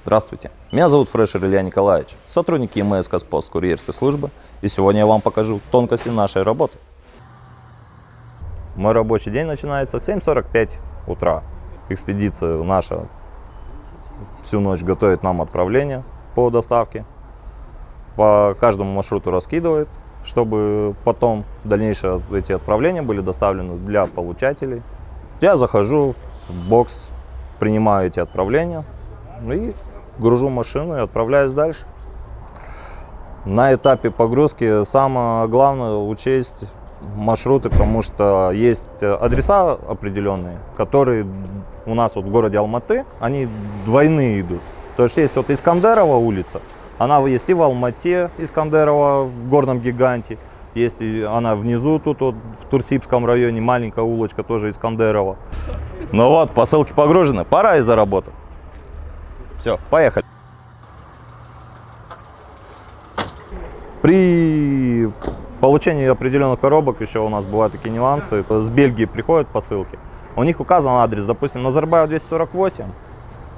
Здравствуйте, меня зовут Фрешер Илья Николаевич, сотрудник ЕМС Казпост курьерской службы, и сегодня я вам покажу тонкости нашей работы. Мой рабочий день начинается в 7:45 утра. Экспедиция наша всю ночь готовит нам отправление по доставке, по каждому маршруту раскидывает, чтобы потом дальнейшие эти отправления были доставлены для получателей. Я захожу в бокс, принимаю эти отправления и гружу машину и отправляюсь дальше. На этапе погрузки самое главное учесть маршруты, потому что есть адреса определенные, которые у нас вот в городе Алматы, они двойные идут. То есть есть вот Искандерова улица, она есть и в Алмате, Искандерова в Горном Гиганте, есть и она внизу тут вот в Турсибском районе, маленькая улочка тоже Искандерова. Ну вот, посылки погружены, пора и за работу. Все, поехали. При получении определенных коробок еще у нас бывают такие нюансы. С Бельгии приходят посылки. У них указан адрес, допустим, Назарбаева 248,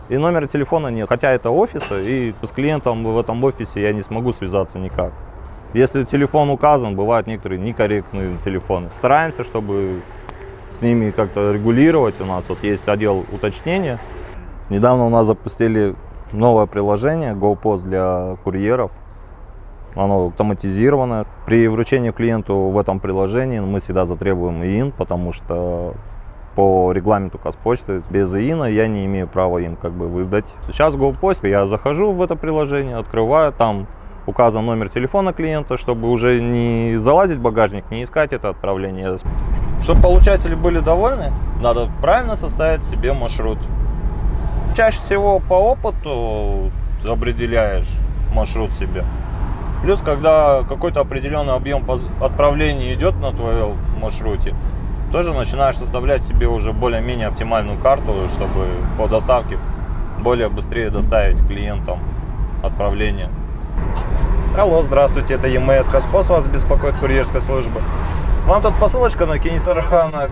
и номера телефона нет. Хотя это офисы, и с клиентом в этом офисе я не смогу связаться никак. Если телефон указан, бывают некоторые некорректные телефоны. Стараемся, чтобы с ними как-то регулировать. У нас вот есть отдел уточнения. Недавно у нас запустили новое приложение GoPost для курьеров. Оно автоматизированное. При вручении клиенту в этом приложении мы всегда затребуем ИИН, потому что по регламенту Казпочты без ИИНа я не имею права им выдать. Сейчас в GoPost я захожу в это приложение, открываю, там указан номер телефона клиента, чтобы уже не залазить в багажник, не искать это отправление. Чтобы получатели были довольны, надо правильно составить себе маршрут. Чаще всего по опыту определяешь маршрут себе. Плюс, когда какой-то определенный объем отправлений идет на твоем маршруте, тоже начинаешь составлять себе уже более-менее оптимальную карту, чтобы по доставке более быстрее доставить клиентам отправление. Алло, здравствуйте, это ЕМС Казпост, вас беспокоит курьерская служба. Вам тут посылочка на Кенесарахана.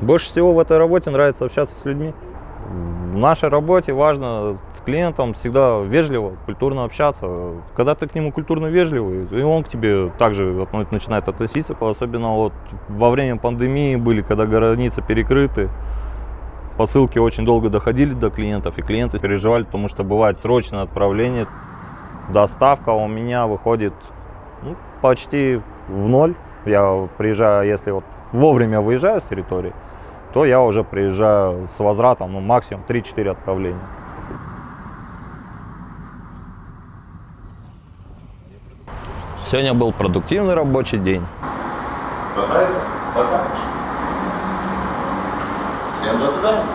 Больше всего в этой работе нравится общаться с людьми. В нашей работе важно с клиентом всегда вежливо, культурно общаться. Когда ты к нему культурно вежливый, и он к тебе также начинает относиться. Особенно вот во время пандемии были, когда границы перекрыты, посылки очень долго доходили до клиентов, и клиенты переживали, потому что бывает срочное отправление. Доставка у меня выходит почти в ноль. Я приезжаю, если вот вовремя выезжаю с территории, то я уже приезжаю с возвратом, максимум 3-4 отправления. Сегодня был продуктивный рабочий день. Красавица, пока. Всем до свидания.